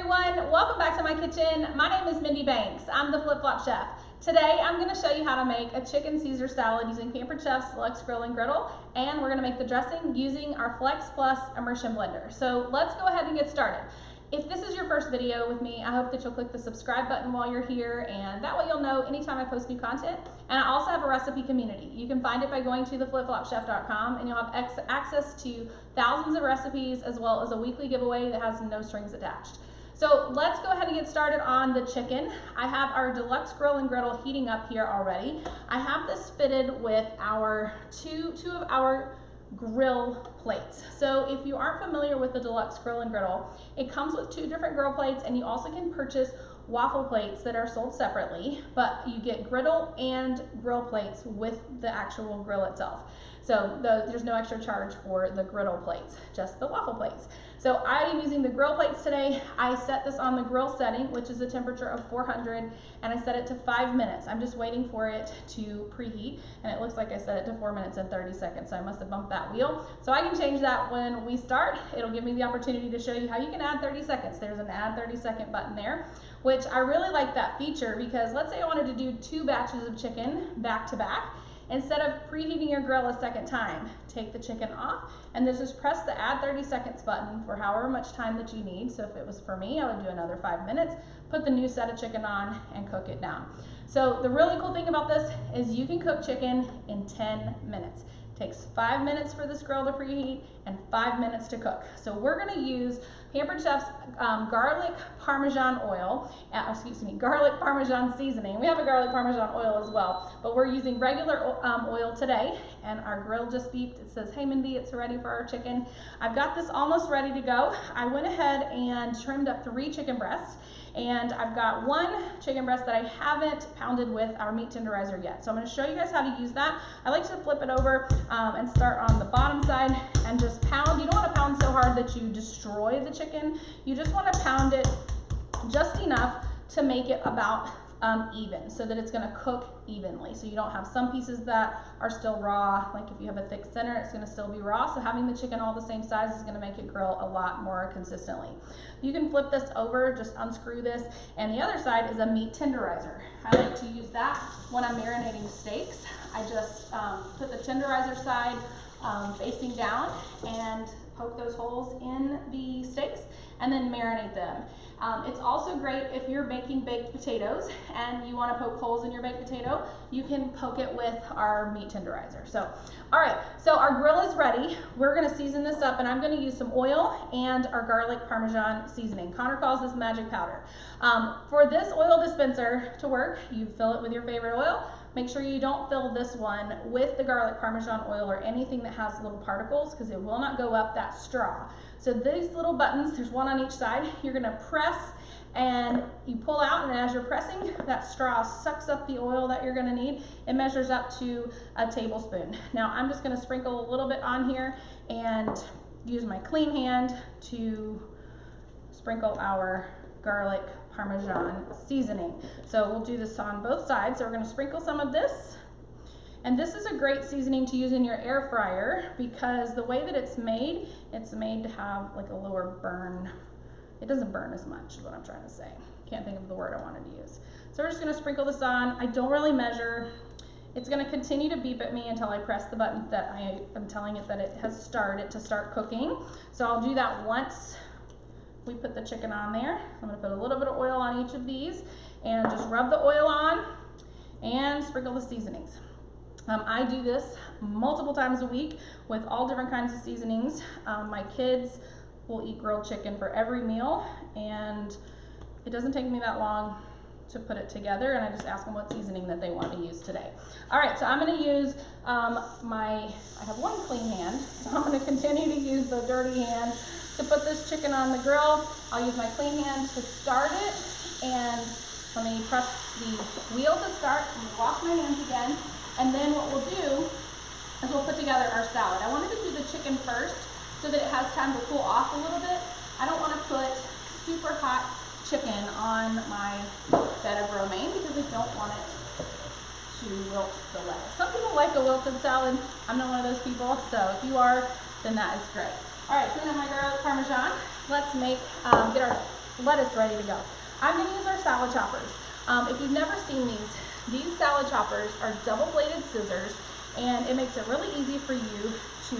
everyone, welcome back to my kitchen. My name is Mindy Banks. I'm the Flip-Flop Chef. Today I'm going to show you how to make a chicken Caesar salad using Pampered Chef's Deluxe Grill and Griddle, and we're going to make the dressing using our Flex Plus immersion blender. So let's go ahead and get started. If this is your first video with me, I hope that you'll click the subscribe button while you're here, and that way you'll know anytime I post new content. And I also have a recipe community. You can find it by going to theflipflopchef.com, and you'll have access to thousands of recipes as well as a weekly giveaway that has no strings attached. So let's go ahead and get started on the chicken. I have our Deluxe Grill and Griddle heating up here already. I have this fitted with our two of our grill plates. So if you aren't familiar with the Deluxe Grill and Griddle, it comes with two different grill plates, and you also can purchase waffle plates that are sold separately, but you get griddle and grill plates with the actual grill itself. So there's no extra charge for the griddle plates, just the waffle plates. So I am using the grill plates today. I set this on the grill setting, which is a temperature of 400, and I set it to 5 minutes. I'm just waiting for it to preheat, and it looks like I set it to 4 minutes and 30 seconds, so I must have bumped that wheel. So I can change that when we start. It'll give me the opportunity to show you how you can add 30 seconds. There's an add 30-second button there, which I really like that feature, because let's say I wanted to do 2 batches of chicken back to back. Instead of preheating your grill a second time, take the chicken off and then just press the add 30 seconds button for however much time that you need. So if it was for me, I would do another 5 minutes, put the new set of chicken on and cook it down. So the really cool thing about this is you can cook chicken in 10 minutes. It takes 5 minutes for this grill to preheat and 5 minutes to cook. So we're gonna use Pampered Chef's garlic parmesan oil, garlic parmesan seasoning. We have a garlic parmesan oil as well, but we're using regular oil today, and our grill just beeped. It says, "Hey Mindy, it's ready for our chicken." I've got this almost ready to go. I went ahead and trimmed up 3 chicken breasts, and I've got 1 chicken breast that I haven't pounded with our meat tenderizer yet. So I'm going to show you guys how to use that. I like to flip it over and start on the bottom side and just pound. You don't want to pound so hard that you destroy the chicken. You just want to pound it just enough to make it about even, so that it's going to cook evenly. So you don't have some pieces that are still raw. Like if you have a thick center, it's going to still be raw. So having the chicken all the same size is going to make it grill a lot more consistently. You can flip this over, just unscrew this, and the other side is a meat tenderizer. I like to use that when I'm marinating steaks. I just put the tenderizer side facing down and poke those holes in the steaks and then marinate them. It's also great if you're making baked potatoes and you want to poke holes in your baked potato. You can poke it with our meat tenderizer. So, all right, so our grill is ready. We're going to season this up, and I'm going to use some oil and our garlic parmesan seasoning. Connor calls this magic powder. For this oil dispenser to work, you fill it with your favorite oil. Make sure you don't fill this one with the garlic parmesan oil or anything that has little particles, because it will not go up that straw. So these little buttons, there's 1 on each side, you're gonna press and you pull out, and as you're pressing, that straw sucks up the oil that you're gonna need. It measures up to a tablespoon. Now I'm just gonna sprinkle a little bit on here and use my clean hand to sprinkle our garlic parmesan seasoning. So we'll do this on both sides. So we're going to sprinkle some of this, and this is a great seasoning to use in your air fryer, because the way that it's made to have like a lower burn. It doesn't burn as much, is what I'm trying to say. Can't think of the word I wanted to use. So we're just going to sprinkle this on. I don't really measure. It's going to continue to beep at me until I press the button that I am telling it that it has started to start cooking. So I'll do that once we put the chicken on there. I'm going to put a little bit of oil on each of these and just rub the oil on and sprinkle the seasonings. I do this multiple times a week with all different kinds of seasonings. My kids will eat grilled chicken for every meal, and it doesn't take me that long to put it together, and I just ask them what seasoning that they want to use today. All right, so I'm going to use I have 1 clean hand, so I'm going to continue to use the dirty hand to put this chicken on the grill. I'll use my clean hand to start it, and let me press the wheel to start. I'm gonna wash my hands again, and then what we'll do is we'll put together our salad. I wanted to do the chicken first so that it has time to cool off a little bit. I don't want to put super hot chicken on my bed of romaine, because I don't want it to wilt the lettuce. Some people like a wilted salad. I'm not one of those people, so if you are, then that is great. All right, so now my garlic parmesan. Let's get our lettuce ready to go. I'm going to use our salad choppers. If you've never seen these salad choppers are double-bladed scissors, and it makes it really easy for you to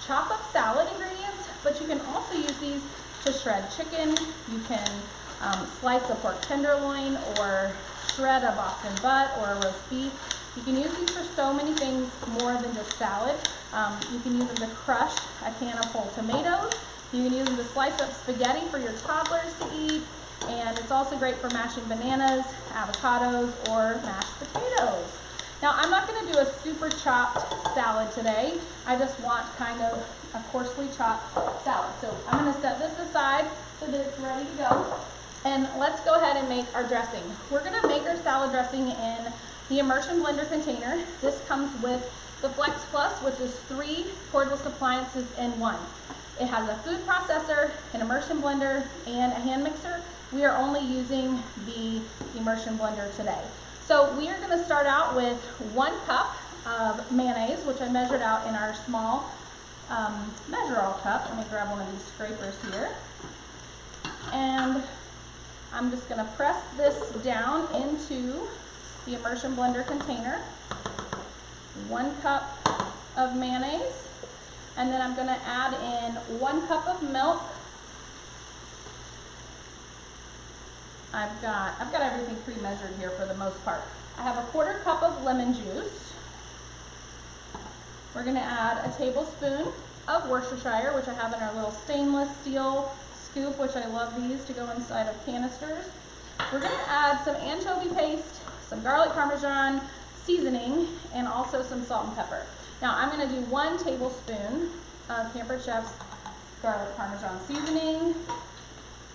chop up salad ingredients, but you can also use these to shred chicken. You can slice a pork tenderloin or shred a Boston butt or a roast beef. You can use these for so many things more than just salad. You can use them to crush a can of whole tomatoes. You can use them to slice up spaghetti for your toddlers to eat. And it's also great for mashing bananas, avocados, or mashed potatoes. Now, I'm not going to do a super chopped salad today. I just want kind of a coarsely chopped salad. So I'm going to set this aside so that it's ready to go. And let's go ahead and make our dressing. We're going to make our salad dressing in the immersion blender container. This comes with the Flex Plus, which is 3 cordless appliances in one. It has a food processor, an immersion blender, and a hand mixer. We are only using the immersion blender today. So we are going to start out with 1 cup of mayonnaise, which I measured out in our small measure-all cup. Let me grab one of these scrapers here. And I'm just going to press this down into the immersion blender container. 1 cup of mayonnaise. And then I'm going to add in 1 cup of milk. I've got everything pre-measured here for the most part. I have a 1/4 cup of lemon juice. We're going to add a tablespoon of Worcestershire, which I have in our little stainless steel scoop, which I love these to go inside of canisters. We're going to add some anchovy paste, some garlic parmesan seasoning, and also some salt and pepper. Now I'm going to do 1 tablespoon of Pampered Chef's garlic parmesan seasoning.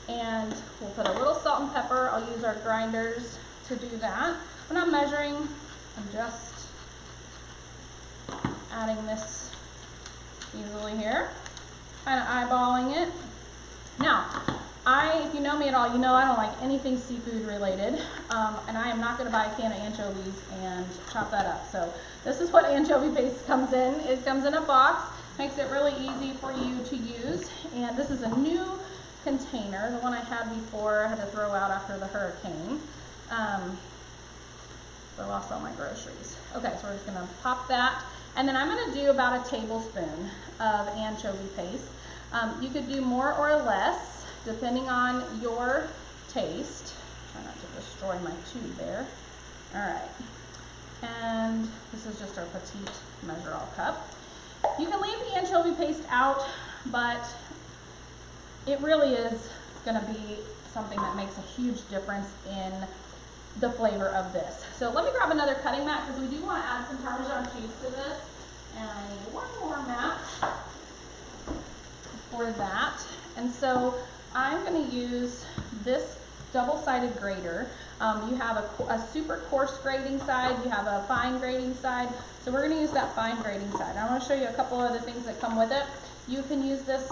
And we'll put a little salt and pepper. I'll use our grinders to do that. I'm not measuring, I'm just adding this easily here, kind of eyeballing it. Now, if you know me at all, you know I don't like anything seafood related, and I am not going to buy a can of anchovies and chop that up. So this is what anchovy paste comes in. It comes in a box, makes it really easy for you to use, and this is a new container. The one I had before I had to throw out after the hurricane. So I lost all my groceries. Okay, so we're just going to pop that. And then I'm going to do about a tablespoon of anchovy paste. You could do more or less depending on your taste. Try not to destroy my tube there. All right. And this is just our petite measure-all cup. You can leave the anchovy paste out, but it really is going to be something that makes a huge difference in the flavor of this. So let me grab another cutting mat because we do want to add some Parmesan cheese to this. And I need 1 more mat for that. And so I'm going to use this double-sided grater. You have a super coarse grating side, you have a fine grating side. So we're going to use that fine grating side. I want to show you a couple other things that come with it. You can use this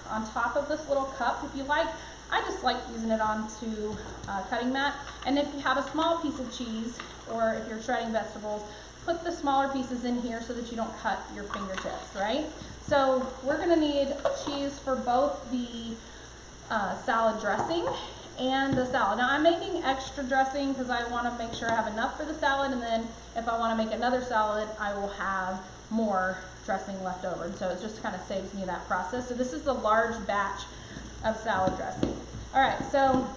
on top of this little cup if you like. I just like using it onto a cutting mat. And if you have a small piece of cheese, or if you're shredding vegetables, put the smaller pieces in here so that you don't cut your fingertips, right? So we're going to need cheese for both the salad dressing and the salad. Now I'm making extra dressing because I want to make sure I have enough for the salad, and then if I want to make another salad, I will have more dressing left over. And so it just kind of saves me that process. So this is the large batch of salad dressing. All right, so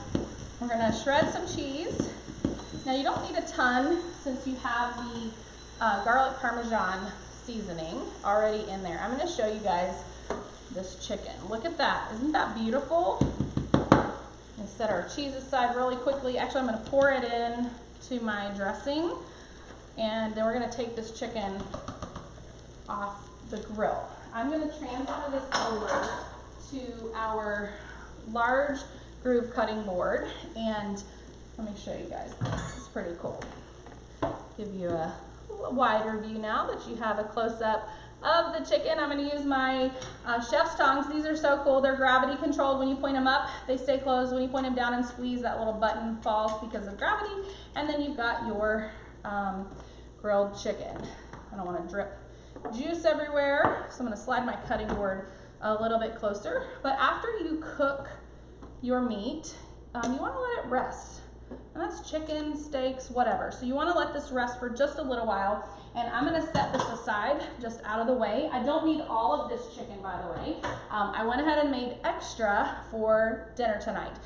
we're going to shred some cheese. Now you don't need a ton since you have the garlic parmesan seasoning already in there. I'm going to show you guys this chicken. Look at that. Isn't that beautiful? Let's set our cheese aside really quickly. Actually, I'm going to pour it in to my dressing, and then we're going to take this chicken off the grill. I'm going to transfer this over to our large groove cutting board, and let me show you guys this. It's pretty cool. Give you a wider view now that you have a close-up of the chicken. I'm going to use my chef's tongs. These are so cool. They're gravity controlled. When you point them up, they stay closed. When you point them down and squeeze, that little button falls because of gravity. And then you've got your grilled chicken. I don't want to drip juice everywhere, so I'm going to slide my cutting board a little bit closer. But after you cook your meat, you want to let it rest. And that's chicken, steaks, whatever. So you want to let this rest for just a little while. And I'm going to set this aside just out of the way. I don't need all of this chicken, by the way. I went ahead and made extra for dinner tonight.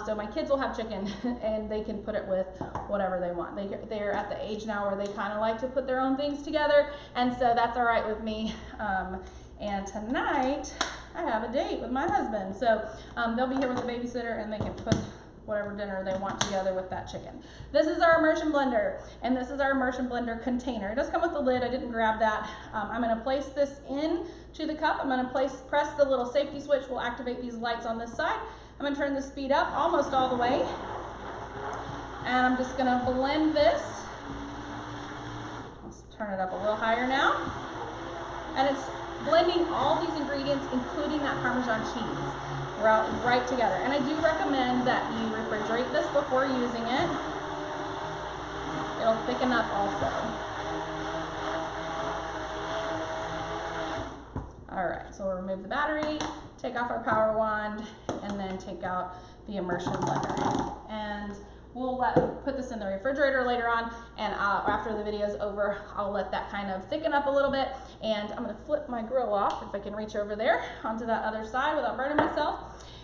So my kids will have chicken and they can put it with whatever they want. They're at the age now where they kind of like to put their own things together. And so that's all right with me. And tonight I have a date with my husband. So they'll be here with the babysitter and they can put whatever dinner they want together with that chicken. This is our immersion blender, and this is our immersion blender container. It does come with the lid. I didn't grab that. I'm going to place this in to the cup. I'm going to press the little safety switch. We'll activate these lights on this side. I'm going to turn the speed up almost all the way, and I'm just going to blend this. Let's turn it up a little higher now, and it's blending all these ingredients, including that Parmesan cheese, right together. And I do recommend that you refrigerate this before using it. It'll thicken up also. All right, so we'll remove the battery, take off our power wand, and then take out the immersion blender. And we'll put this in the refrigerator later on, and after the video is over, I'll let that kind of thicken up a little bit. And I'm going to flip my grill off, if I can reach over there, onto that other side without burning myself.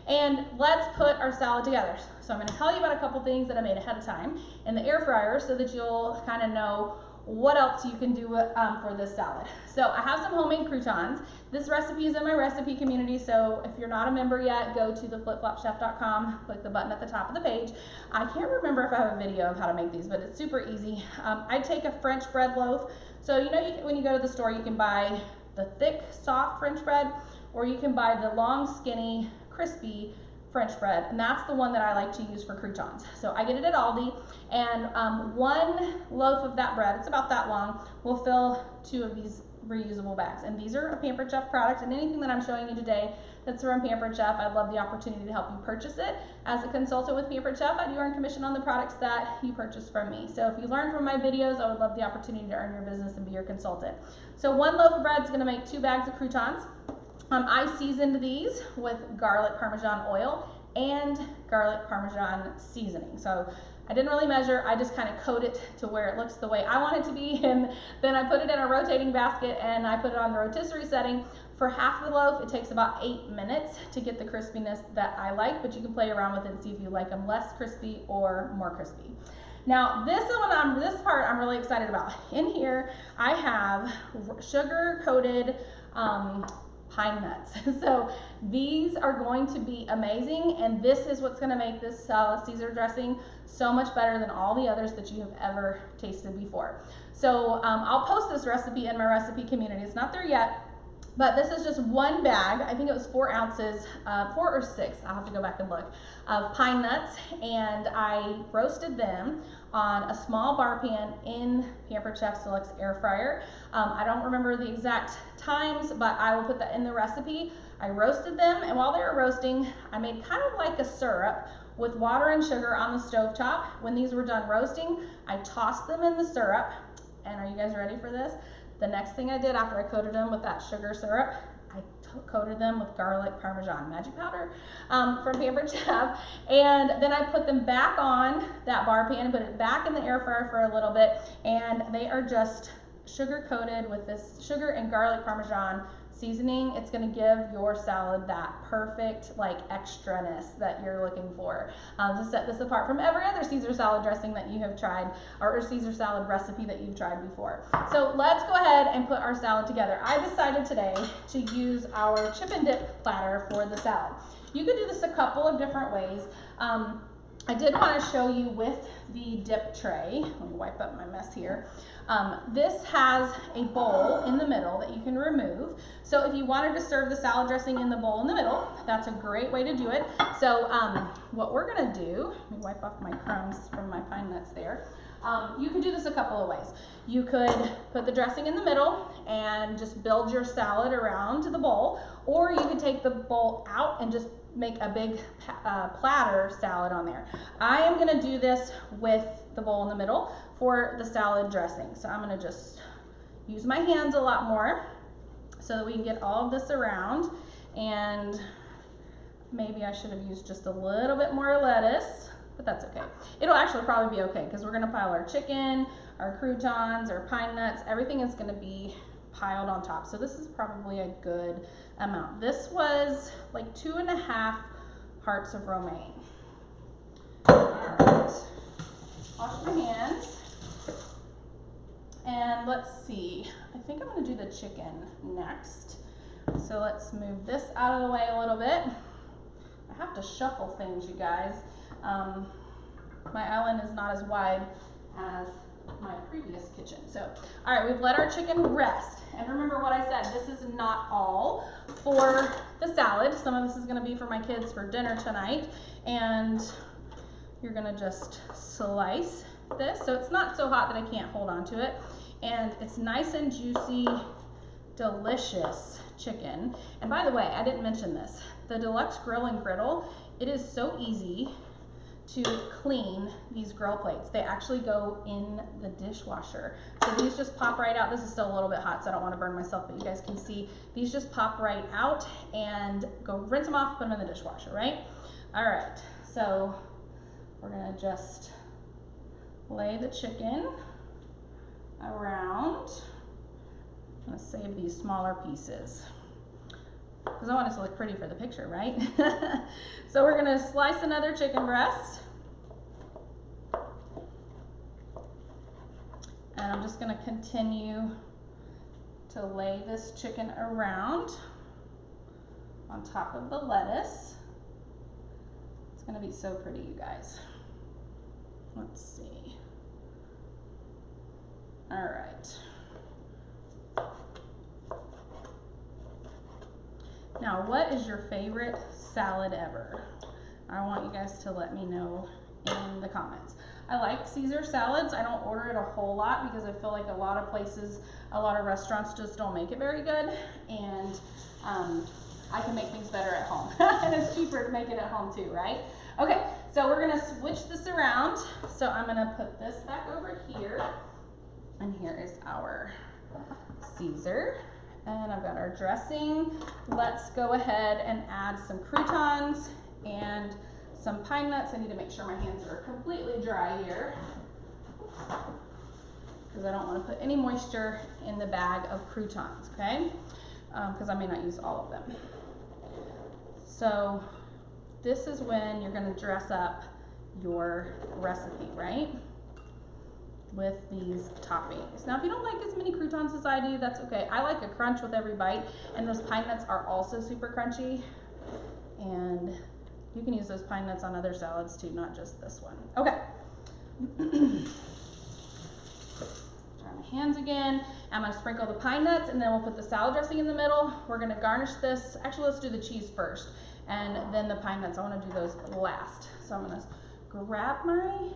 And let's put our salad together. So I'm going to tell you about a couple things that I made ahead of time in the air fryer so that you'll kind of know what else you can do for this salad. So I have some homemade croutons. This recipe is in my recipe community, so if you're not a member yet, go to theflipflopchef.com, click the button at the top of the page. I can't remember if I have a video of how to make these, but it's super easy. I take a French bread loaf. So you know, when you go to the store, you can buy the thick, soft French bread, or you can buy the long, skinny, crispy French bread, and that's the one that I like to use for croutons. So I get it at Aldi, and one loaf of that bread, it's about that long, will fill 2 of these reusable bags. And these are a Pampered Chef product, and anything that I'm showing you today that's from Pampered Chef, I'd love the opportunity to help you purchase it. As a consultant with Pampered Chef, I do earn commission on the products that you purchase from me. So if you learn from my videos, I would love the opportunity to earn your business and be your consultant. So 1 loaf of bread is going to make 2 bags of croutons. I seasoned these with garlic Parmesan oil and garlic Parmesan seasoning. So I didn't really measure, I just kind of coat it to where it looks the way I want it to be, and then I put it in a rotating basket and I put it on the rotisserie setting. For half the loaf, it takes about 8 minutes to get the crispiness that I like, but you can play around with it and see if you like them less crispy or more crispy. Now this part I'm really excited about. In here I have sugar coated pine nuts. So these are going to be amazing, and this is what's going to make this Caesar dressing so much better than all the others that you have ever tasted before. So I'll post this recipe in my recipe community. It's not there yet, but this is just 1 bag. I think it was 4 ounces, 4 or 6, I'll have to go back and look, of pine nuts, and I roasted them on a small bar pan in Pampered Chef Deluxe air fryer. I don't remember the exact times, but I will put that in the recipe. I roasted them, and while they were roasting, I made kind of like a syrup with water and sugar on the stovetop. When these were done roasting, I tossed them in the syrup, and are you guys ready for this? The next thing I did after I coated them with that sugar syrup, I coated them with garlic Parmesan magic powder from Pampered Chef, and then I put them back on that bar pan and put it back in the air fryer for a little bit, and they are just sugar coated with this sugar and garlic Parmesan seasoning. It's going to give your salad that perfect like extraness that you're looking for to set this apart from every other Caesar salad dressing that you have tried, or Caesar salad recipe that you've tried before. So let's go ahead and put our salad together. I decided today to use our chip and dip platter for the salad. You could do this a couple of different ways. I did want to show you with the dip tray. Let me wipe up my mess here. This has a bowl in the middle that you can remove. So if you wanted to serve the salad dressing in the bowl in the middle, that's a great way to do it. So what we're going to do, let me wipe off my crumbs from my pine nuts there. You could do this a couple of ways. You could put the dressing in the middle and just build your salad around the bowl, or you could take the bowl out and just make a big platter salad on there. I am going to do this with the bowl in the middle for the salad dressing. So I'm going to just use my hands a lot more so that we can get all of this around. And Maybe I should have used just a little bit more lettuce, but that's okay. It'll actually probably be okay because we're gonna pile our chicken, our croutons, our pine nuts, everything is gonna be piled on top. So this is probably a good amount. This was like 2.5 hearts of romaine. All right, wash my hands. And let's see, I think I'm gonna do the chicken next. So let's move this out of the way a little bit. I have to shuffle things, you guys. My island is not as wide as my previous kitchen. So, all right, we've let our chicken rest. And remember what I said, this is not all for the salad. Some of this is gonna be for my kids for dinner tonight. And you're gonna just slice this. So it's not so hot that I can't hold on to it. And it's nice and juicy, delicious chicken. And by the way, I didn't mention this. The Deluxe Grill and Griddle, it is so easy to clean these grill plates. They actually go in the dishwasher. So these just pop right out. This is still a little bit hot, so I don't want to burn myself, but you guys can see these just pop right out and go rinse them off, put them in the dishwasher, right? All right, so we're gonna just lay the chicken around. I'm gonna save these smaller pieces because I want it to look pretty for the picture, right? So we're gonna slice another chicken breast. And I'm just gonna continue to lay this chicken around on top of the lettuce. It's gonna be so pretty, you guys. Let's see. All right. Now, what is your favorite salad ever? I want you guys to let me know in the comments. I like Caesar salads. I don't order it a whole lot because I feel like a lot of places, a lot of restaurants just don't make it very good. And I can make things better at home. And it's cheaper to make it at home too, right? Okay, so we're gonna switch this around. So I'm gonna put this back over here. And here is our Caesar. And I've got our dressing. Let's go ahead and add some croutons and some pine nuts. I need to make sure my hands are completely dry here because I don't want to put any moisture in the bag of croutons, okay? Because I may not use all of them. So this is when you're going to dress up your recipe, right? With these toppings. Now, if you don't like as many croutons as I do, that's okay. I like a crunch with every bite, and those pine nuts are also super crunchy. And you can use those pine nuts on other salads too, not just this one. Okay. Dry my hands again. I'm gonna sprinkle the pine nuts, and then we'll put the salad dressing in the middle. We're gonna garnish this. Actually, let's do the cheese first, and then the pine nuts. I wanna do those last. So I'm gonna grab my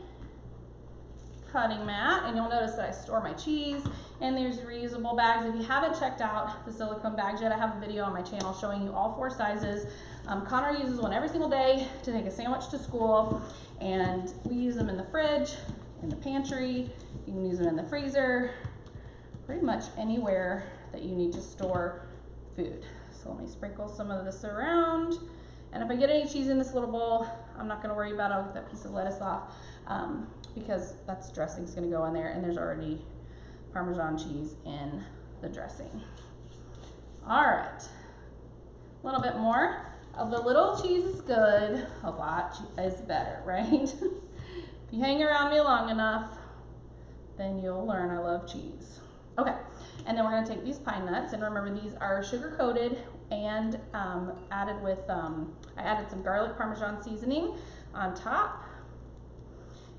cutting mat, and you'll notice that I store my cheese in these reusable bags. If you haven't checked out the silicone bags yet, I have a video on my channel showing you all 4 sizes. Connor uses one every single day to take a sandwich to school, and we use them in the fridge, in the pantry, you can use them in the freezer, pretty much anywhere that you need to store food. So let me sprinkle some of this around, and if I get any cheese in this little bowl, I'm not going to worry about it. I'll get that piece of lettuce off. Because that's dressing's gonna go in there, and there's already Parmesan cheese in the dressing. All right, a little bit more. A little cheese is good, a lot is better, right? If you hang around me long enough, then you'll learn I love cheese. Okay, and then we're gonna take these pine nuts, and remember these are sugar coated and added with, I added some garlic Parmesan seasoning on top.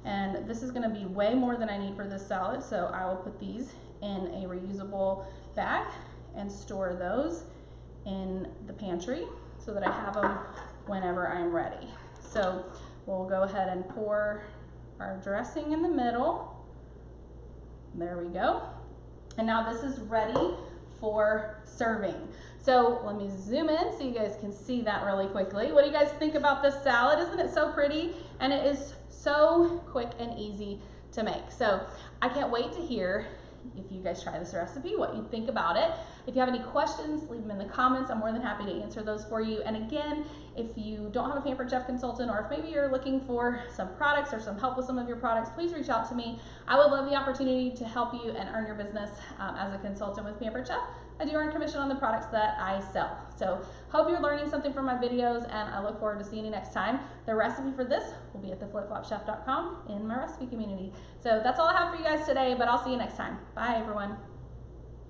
And this is gonna be way more than I need for this salad, so I will put these in a reusable bag and store those in the pantry so that I have them whenever I'm ready. So we'll go ahead and pour our dressing in the middle. There we go. And now this is ready for serving. So let me zoom in so you guys can see that really quickly. What do you guys think about this salad? Isn't it so pretty? And it is so quick and easy to make. So I can't wait to hear if you guys try this recipe, what you think about it. If you have any questions, leave them in the comments. I'm more than happy to answer those for you. And again, if you don't have a Pampered Chef consultant, or if maybe you're looking for some products or some help with some of your products, please reach out to me. I would love the opportunity to help you and earn your business as a consultant with Pampered Chef. I do earn commission on the products that I sell. So hope you're learning something from my videos, and I look forward to seeing you next time. The recipe for this will be at theflipflopchef.com in my recipe community. So that's all I have for you guys today, but I'll see you next time. Bye everyone.